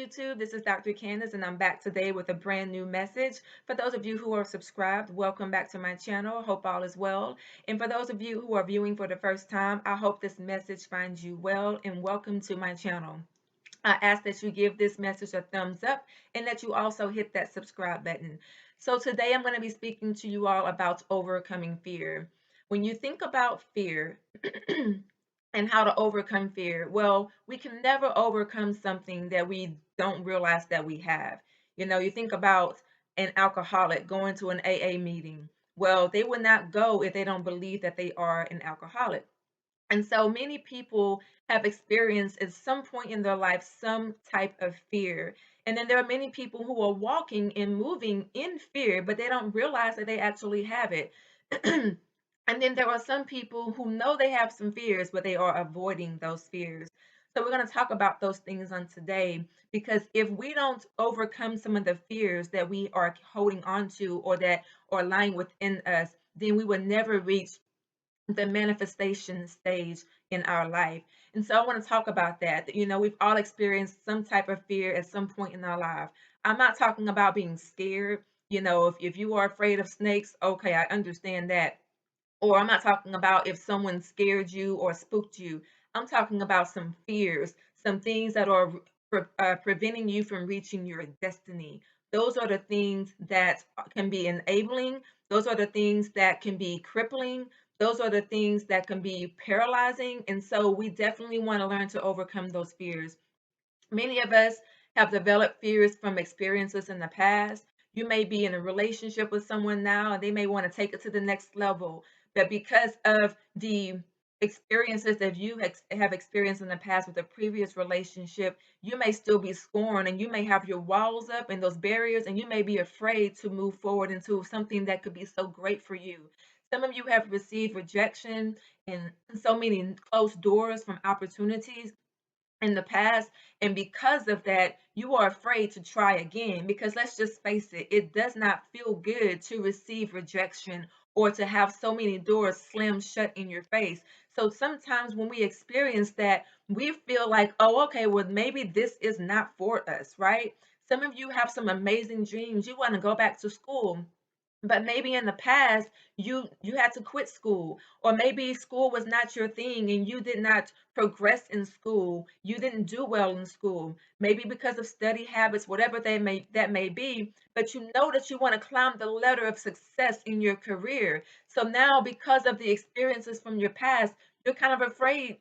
YouTube. This is Dr. Candace, and I'm back today with a brand new message. For those of you who are subscribed, welcome back to my channel. Hope all is well. And for those of you who are viewing for the first time, I hope this message finds you well and welcome to my channel. I ask that you give this message a thumbs up and that you also hit that subscribe button. So today I'm going to be speaking to you all about overcoming fear. When you think about fear, and how to overcome fear. Well, we can never overcome something that we don't realize that we have. You think about an alcoholic going to an AA meeting. Well, they would not go if they don't believe that they are an alcoholic. And so many people have experienced at some point in their life some type of fear. And then there are many people who are walking and moving in fear, but they don't realize that they actually have it. And then there are some people who know they have some fears, but they are avoiding those fears. So we're going to talk about those things on today because if we don't overcome some of the fears that we are holding on to or that are lying within us, then we will never reach the manifestation stage in our life. And so I want to talk about that. We've all experienced some type of fear at some point in our life. I'm not talking about being scared. If you are afraid of snakes, okay, I understand that. Or I'm not talking about if someone scared you or spooked you. I'm talking about some fears, some things that are preventing you from reaching your destiny. Those are the things that can be enabling. Those are the things that can be crippling. Those are the things that can be paralyzing. And so we definitely want to learn to overcome those fears. Many of us have developed fears from experiences in the past. You may be in a relationship with someone now and they may want to take it to the next level. But because of the experiences that you have experienced in the past with a previous relationship, you may still be scorned and you may have your walls up and those barriers, and you may be afraid to move forward into something that could be so great for you. Some of you have received rejection and so many closed doors from opportunities in the past, and because of that you are afraid to try again, because let's just face it, it does not feel good to receive rejection or to have so many doors slammed shut in your face. So sometimes when we experience that, we feel like, oh, okay, well, maybe this is not for us, right? Some of you have some amazing dreams. You want to go back to school, but maybe in the past you had to quit school, or maybe school was not your thing and you did not progress in school, you didn't do well in school, maybe because of study habits, whatever that may be, but you know that you want to climb the ladder of success in your career. So now, because of the experiences from your past, you're kind of afraid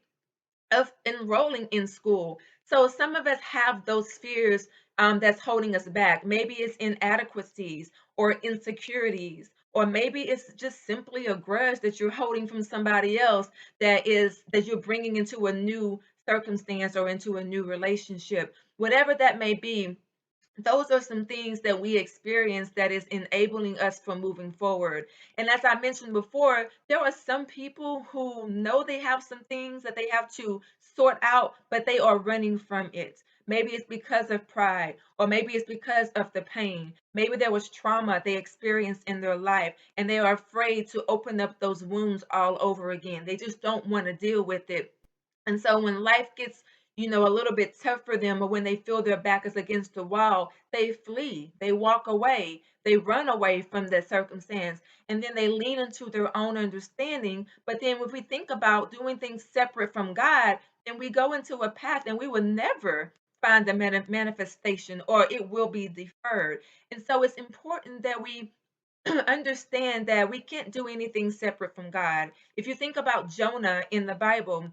of enrolling in school. So some of us have those fears, that's holding us back. Maybe it's inadequacies or insecurities, or maybe it's just simply a grudge that you're holding from somebody else that you're bringing into a new circumstance or into a new relationship. Whatever that may be, those are some things that we experience that is enabling us from moving forward. And as I mentioned before, there are some people who know they have some things that they have to sort out, but they are running from it. Maybe it's because of pride, or maybe it's because of the pain. Maybe there was trauma they experienced in their life, and they are afraid to open up those wounds all over again. They just don't want to deal with it. And so when life gets, a little bit tough for them, or when they feel their back is against the wall, they flee, they walk away, they run away from that circumstance, and then they lean into their own understanding. But then if we think about doing things separate from God, then we go into a path and we will never find the manifestation, or it will be deferred. And so it's important that we understand that we can't do anything separate from God. If you think about Jonah in the Bible,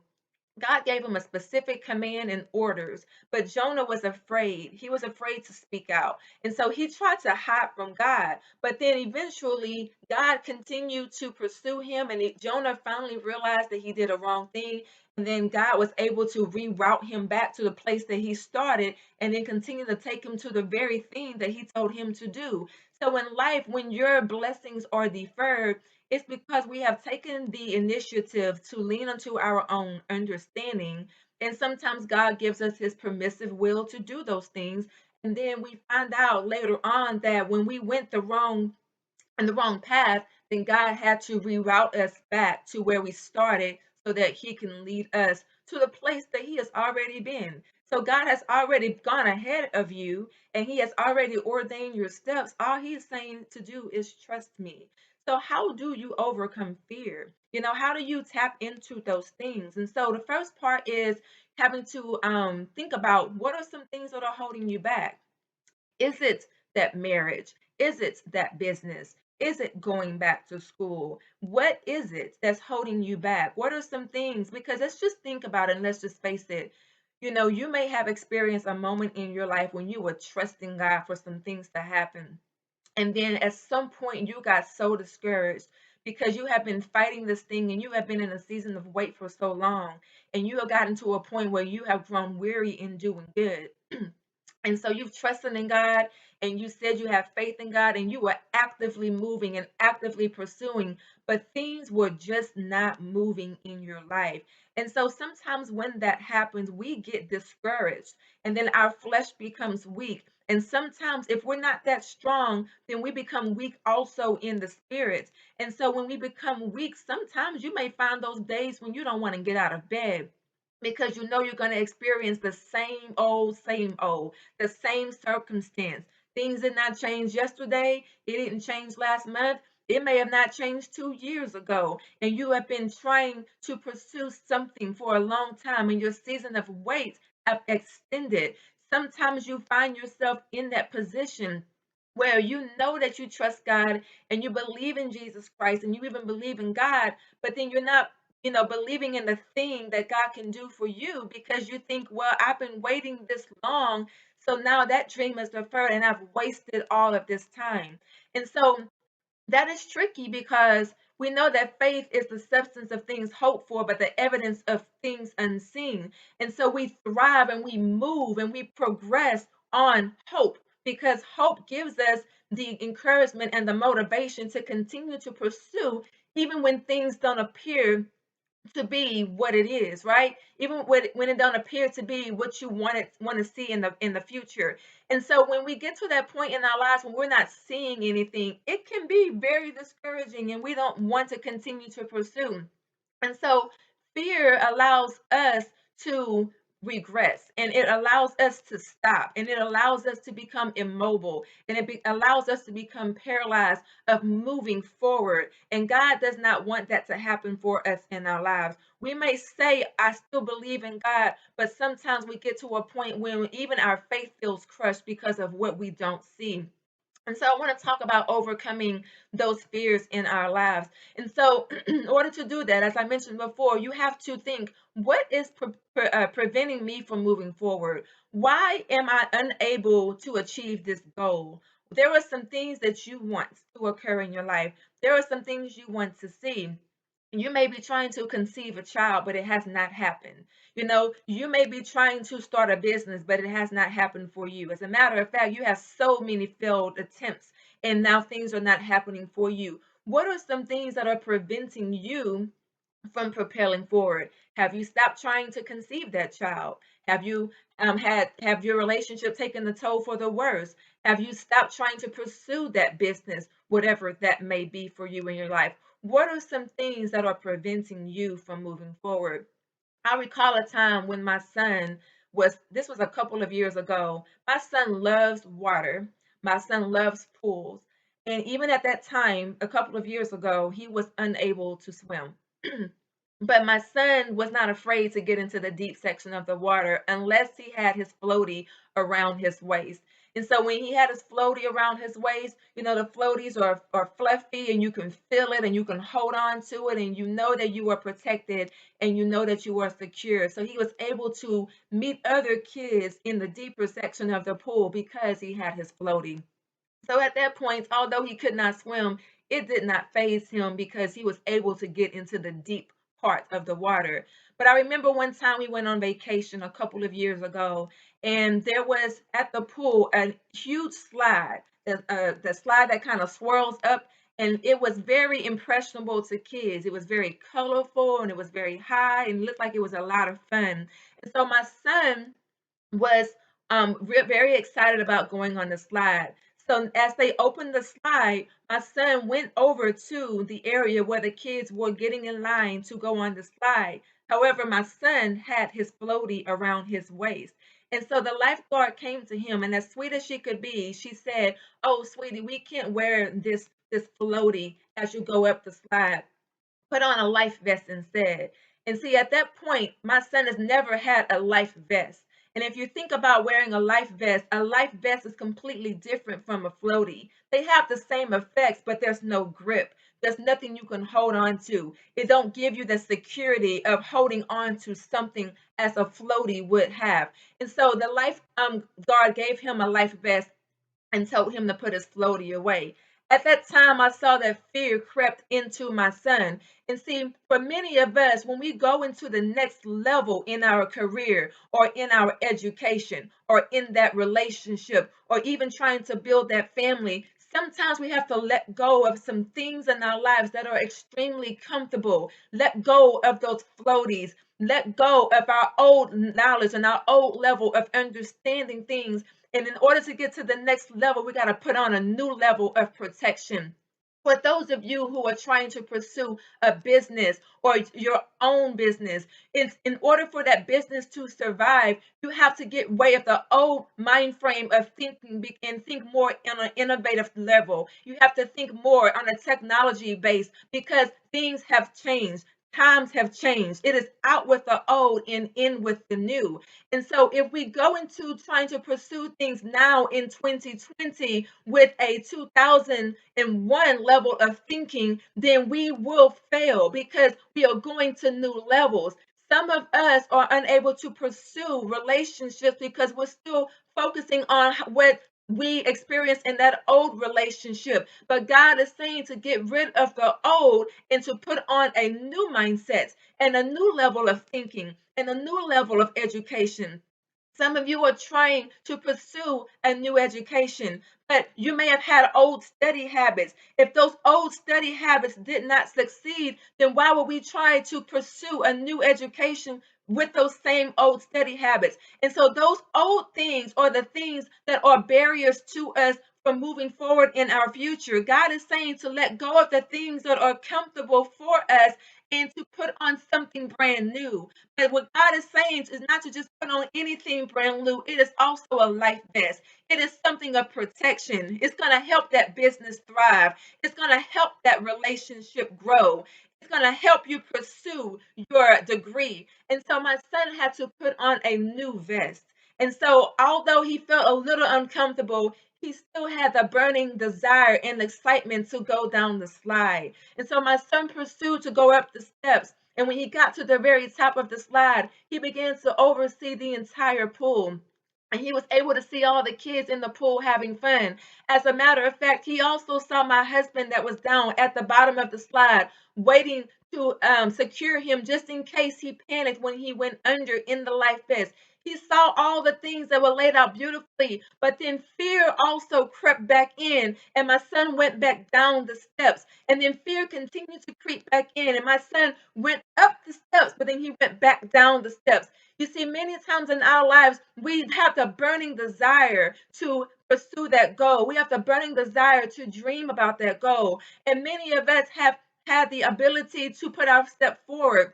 God gave him a specific command and orders, but Jonah was afraid. He was afraid to speak out. And so he tried to hide from God. But then eventually, God continued to pursue him, and Jonah finally realized that he did a wrong thing. And then God was able to reroute him back to the place that he started, and then continue to take him to the very thing that he told him to do. So in life, when your blessings are deferred, it's because we have taken the initiative to lean into our own understanding. And sometimes God gives us his permissive will to do those things. And then we find out later on that when we went the wrong path, then God had to reroute us back to where we started so that he can lead us to the place that he has already been. So God has already gone ahead of you and he has already ordained your steps. All he's saying to do is trust me. So how do you overcome fear? How do you tap into those things? And so the first part is having to think about what are some things that are holding you back. Is it that marriage? Is it that business? Is it going back to school? What is it that's holding you back? What are some things? Because let's just think about it and let's just face it. You may have experienced a moment in your life when you were trusting God for some things to happen. And then at some point, you got so discouraged because you have been fighting this thing and you have been in a season of wait for so long. And you have gotten to a point where you have grown weary in doing good. And so you've trusted in God and you said you have faith in God and you were actively moving and actively pursuing, but things were just not moving in your life. And so sometimes when that happens, we get discouraged and then our flesh becomes weak. And sometimes, if we're not that strong, then we become weak also in the spirit. And so, when we become weak, sometimes you may find those days when you don't want to get out of bed because you know you're going to experience the same old, the same circumstance. Things did not change yesterday, it didn't change last month. It may have not changed 2 years ago, and you have been trying to pursue something for a long time, and your season of wait have extended. Sometimes you find yourself in that position where you know that you trust God and you believe in Jesus Christ and you even believe in God, but then you're not believing in the thing that God can do for you because you think, well, I've been waiting this long, so now that dream is deferred and I've wasted all of this time. And so that is tricky because we know that faith is the substance of things hoped for, but the evidence of things unseen. And so we thrive and we move and we progress on hope because hope gives us the encouragement and the motivation to continue to pursue even when things don't appear to be what it is, right? Even when it don't appear to be what you want to see in the future. And so when we get to that point in our lives when we're not seeing anything, it can be very discouraging and we don't want to continue to pursue. And so fear allows us to regress and it allows us to stop and it allows us to become immobile and allows us to become paralyzed of moving forward. And God does not want that to happen for us in our lives. We may say, I still believe in God, but sometimes we get to a point when even our faith feels crushed because of what we don't see. And so I want to talk about overcoming those fears in our lives. And so, in order to do that, as I mentioned before, you have to think, what is preventing me from moving forward? Why am I unable to achieve this goal? There are some things that you want to occur in your life. There are some things you want to see. You may be trying to conceive a child, but it has not happened. You may be trying to start a business, but it has not happened for you. As a matter of fact, you have so many failed attempts, and now things are not happening for you. What are some things that are preventing you from propelling forward? Have you stopped trying to conceive that child? Have you have your relationship taken the toll for the worse? Have you stopped trying to pursue that business, whatever that may be for you in your life? What are some things that are preventing you from moving forward? I recall a time when my son this was a couple of years ago. My son loves water. My son loves pools. And even at that time, a couple of years ago, he was unable to swim. But my son was not afraid to get into the deep section of the water unless he had his floaty around his waist. And so when he had his floaty around his waist, the floaties are fluffy and you can feel it and you can hold on to it and you know that you are protected and you know that you are secure. So he was able to meet other kids in the deeper section of the pool because he had his floaty. So at that point, although he could not swim, it did not phase him because he was able to get into the deep part of the water. But I remember one time we went on vacation a couple of years ago, and there was at the pool a huge slide, the slide that kind of swirls up, and it was very impressionable to kids. It was very colorful and it was very high and looked like it was a lot of fun. And so my son was very excited about going on the slide. So as they opened the slide, my son went over to the area where the kids were getting in line to go on the slide. However, my son had his floaty around his waist. And so the lifeguard came to him, and as sweet as she could be, she said, "Oh, sweetie, we can't wear this floaty as you go up the slide. Put on a life vest instead." And see, at that point, my son has never had a life vest. And if you think about wearing a life vest is completely different from a floaty. They have the same effects, but there's no grip. There's nothing you can hold on to. It don't give you the security of holding on to something as a floaty would have. And so the life guard gave him a life vest and told him to put his floaty away. At that time, I saw that fear crept into my son. And see, for many of us, when we go into the next level in our career or in our education or in that relationship or even trying to build that family, sometimes we have to let go of some things in our lives that are extremely comfortable. Let go of those floaties. Let go of our old knowledge and our old level of understanding things, and in order to get to the next level, we got to put on a new level of protection. For those of you who are trying to pursue a business or your own business, it's in order for that business to survive, you have to get way of the old mind frame of thinking and think more on an innovative level. You have to think more on a technology base because things have changed. Times have changed. It is out with the old and in with the new. And so, if we go into trying to pursue things now in 2020 with a 2001 level of thinking, then we will fail because we are going to new levels. Some of us are unable to pursue relationships because we're still focusing on what we experienced in that old relationship. But God is saying to get rid of the old and to put on a new mindset and a new level of thinking and a new level of education. Some of you are trying to pursue a new education, but you may have had old study habits. If those old study habits did not succeed, then why would we try to pursue a new education with those same old study habits? And so, those old things are the things that are barriers to us from moving forward in our future. God is saying to let go of the things that are comfortable for us and to put on something brand new. But what God is saying is not to just put on anything brand new. It is also a life vest. It is something of protection. It's going to help that business thrive. It's going to help that relationship grow. It's going to help you pursue your degree. And so my son had to put on a new vest. And so, although he felt a little uncomfortable, he still had the burning desire and excitement to go down the slide. And so my son pursued to go up the steps. And when he got to the very top of the slide, he began to oversee the entire pool. And he was able to see all the kids in the pool having fun. As a matter of fact, he also saw my husband that was down at the bottom of the slide, waiting to secure him just in case he panicked when he went under in the life vest. He saw all the things that were laid out beautifully, but then fear also crept back in, and my son went back down the steps. And then fear continued to creep back in, and my son went up the steps, but then he went back down the steps. You see, many times in our lives, we have the burning desire to pursue that goal. We have the burning desire to dream about that goal. And many of us have had the ability to put our step forward,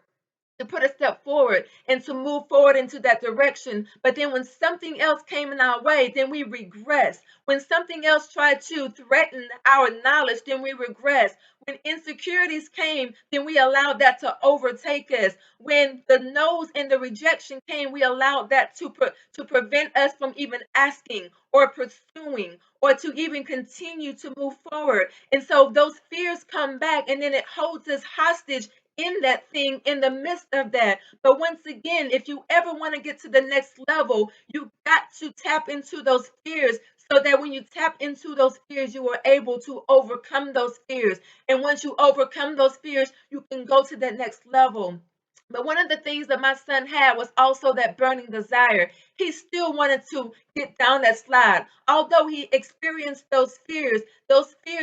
to put a step forward and to move forward into that direction. But then when something else came in our way, then we regress. When something else tried to threaten our knowledge, then we regress. When insecurities came, then we allowed that to overtake us. When the no's and the rejection came, we allowed that to prevent us from even asking or pursuing or to even continue to move forward. And so those fears come back and then it holds us hostage in that thing in the midst of that. But once again, if you ever want to get to the next level, you got to tap into those fears so that when you tap into those fears, you are able to overcome those fears. And once you overcome those fears, you can go to that next level. But one of the things that my son had was also that burning desire. He still wanted to get down that slide. Although he experienced those fears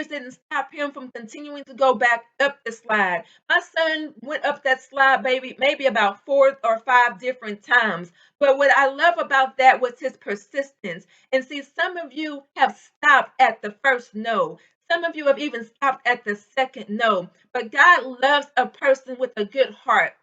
didn't stop him from continuing to go back up the slide. My son went up that slide, baby, maybe about 4 or 5 different times. But what I love about that was his persistence. And see, some of you have stopped at the first no. Some of you have even stopped at the second no. But God loves a person with a good heart.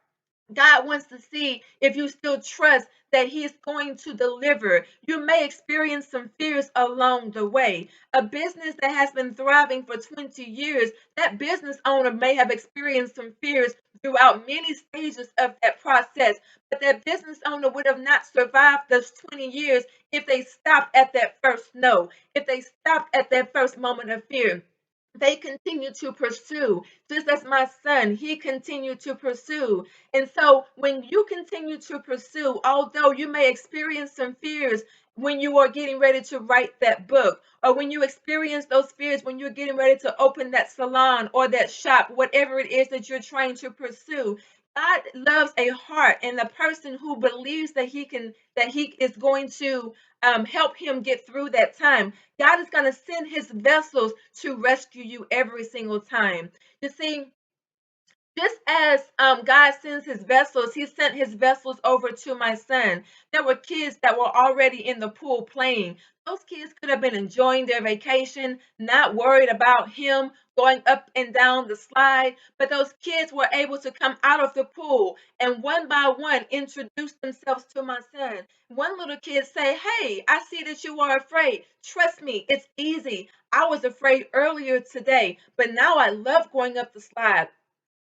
God wants to see if you still trust that He is going to deliver. You may experience some fears along the way. A business that has been thriving for 20 years, that business owner may have experienced some fears throughout many stages of that process. But that business owner would have not survived those 20 years if they stopped at that first no, if they stopped at that first moment of fear. They continue to pursue, just as my son, he continued to pursue. And so, when you continue to pursue, although you may experience some fears when you are getting ready to write that book, or when you experience those fears when you're getting ready to open that salon or that shop, whatever it is that you're trying to pursue, God loves a heart and the person who believes that He is going to help him get through that time. God is going to send His vessels to rescue you every single time. You see, just as God sends His vessels, He sent His vessels over to my son. There were kids that were already in the pool playing. Those kids could have been enjoying their vacation, not worried about him going up and down the slide. But those kids were able to come out of the pool and one by one introduce themselves to my son. One little kid say, "Hey, I see that you are afraid. Trust me, it's easy. I was afraid earlier today, but now I love going up the slide."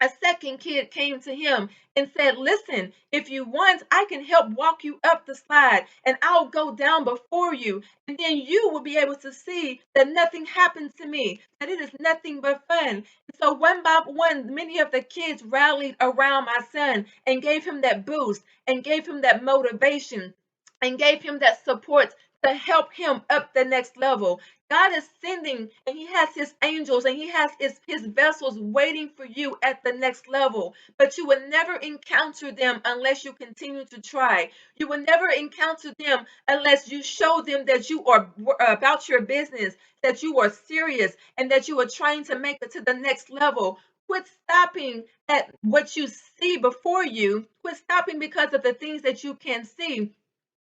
A second kid came to him and said, "Listen, if you want, I can help walk you up the slide and I'll go down before you. And then you will be able to see that nothing happened to me, that it is nothing but fun." And so, one by one, many of the kids rallied around my son and gave him that boost and gave him that motivation and gave him that support to help him up the next level. God is sending, and He has His angels and He has His vessels waiting for you at the next level. But you will never encounter them unless you continue to try. You will never encounter them unless you show them that you are about your business, that you are serious, and that you are trying to make it to the next level. Quit stopping at what you see before you. Quit stopping because of the things that you can see,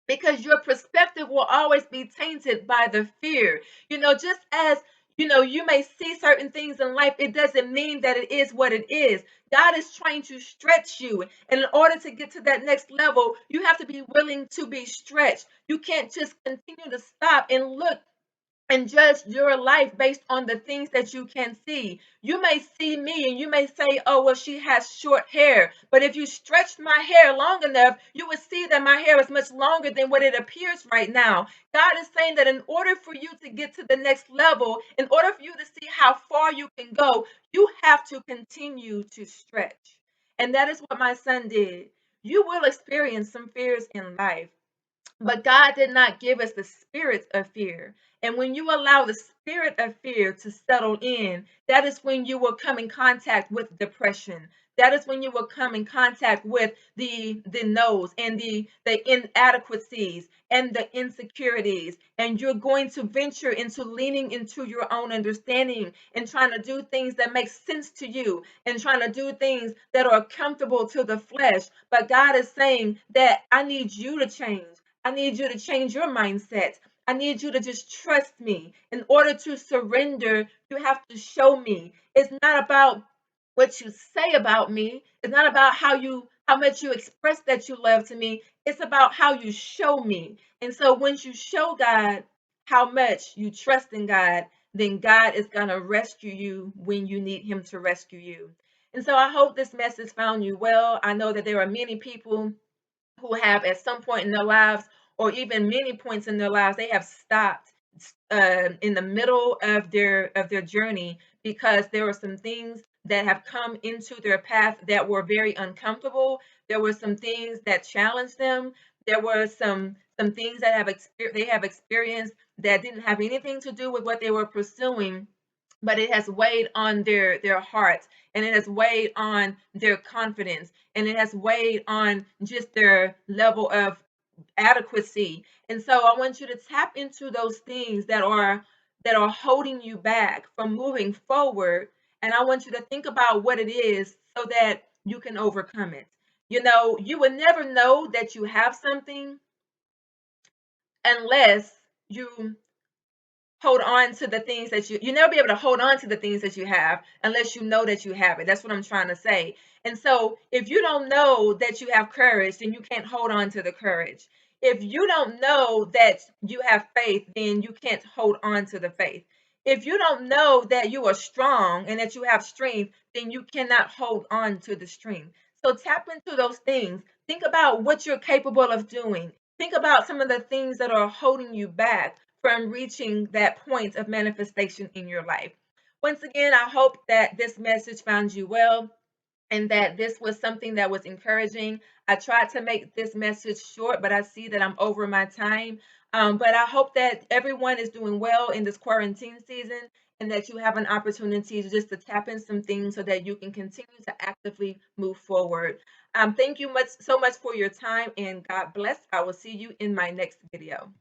because your perspective will always be tainted by the fear. Just as you may see certain things in life, it doesn't mean that it is what it is. God is trying to stretch you. And in order to get to that next level, you have to be willing to be stretched. You can't just continue to stop and look and judge your life based on the things that you can see. You may see me and you may say, "Oh, well, she has short hair." But if you stretched my hair long enough, you would see that my hair is much longer than what it appears right now. God is saying that in order for you to get to the next level, in order for you to see how far you can go, you have to continue to stretch. And that is what my son did. You will experience some fears in life. But God did not give us the spirit of fear. And when you allow the spirit of fear to settle in, that is when you will come in contact with depression. That is when you will come in contact with the no's and the inadequacies and the insecurities. And you're going to venture into leaning into your own understanding and trying to do things that make sense to you and trying to do things that are comfortable to the flesh. But God is saying that I need you to change. I need you to change your mindset. I need you to just trust me. In order to surrender, you have to show me. It's not about what you say about me. It's not about how much you express that you love to me. It's about how you show me. And so once you show God how much you trust in God, then God is going to rescue you when you need Him to rescue you. And so I hope this message found you well. I know that there are many people who have at some point in their lives, or even many points in their lives, they have stopped in the middle of their journey because there were some things that have come into their path that were very uncomfortable. There were some things that challenged them. There were some things that they have experienced that didn't have anything to do with what they were pursuing, but it has weighed on their hearts, and it has weighed on their confidence, and it has weighed on just their level of adequacy. And so I want you to tap into those things that are holding you back from moving forward, and I want you to think about what it is so that you can overcome it. You would never know that you have something unless you hold on to the things that you never be able to hold on to the things that you have unless you know that you have it. That's what I'm trying to say. And so if you don't know that you have courage, then you can't hold on to the courage. If you don't know that you have faith, then you can't hold on to the faith. If you don't know that you are strong and that you have strength, then you cannot hold on to the strength. So tap into those things. Think about what you're capable of doing. Think about some of the things that are holding you back from reaching that point of manifestation in your life. Once again, I hope that this message found you well and that this was something that was encouraging. I tried to make this message short, but I see that I'm over my time. But I hope that everyone is doing well in this quarantine season and that you have an opportunity to just to tap in some things so that you can continue to actively move forward. Thank you so much for your time and God bless. I will see you in my next video.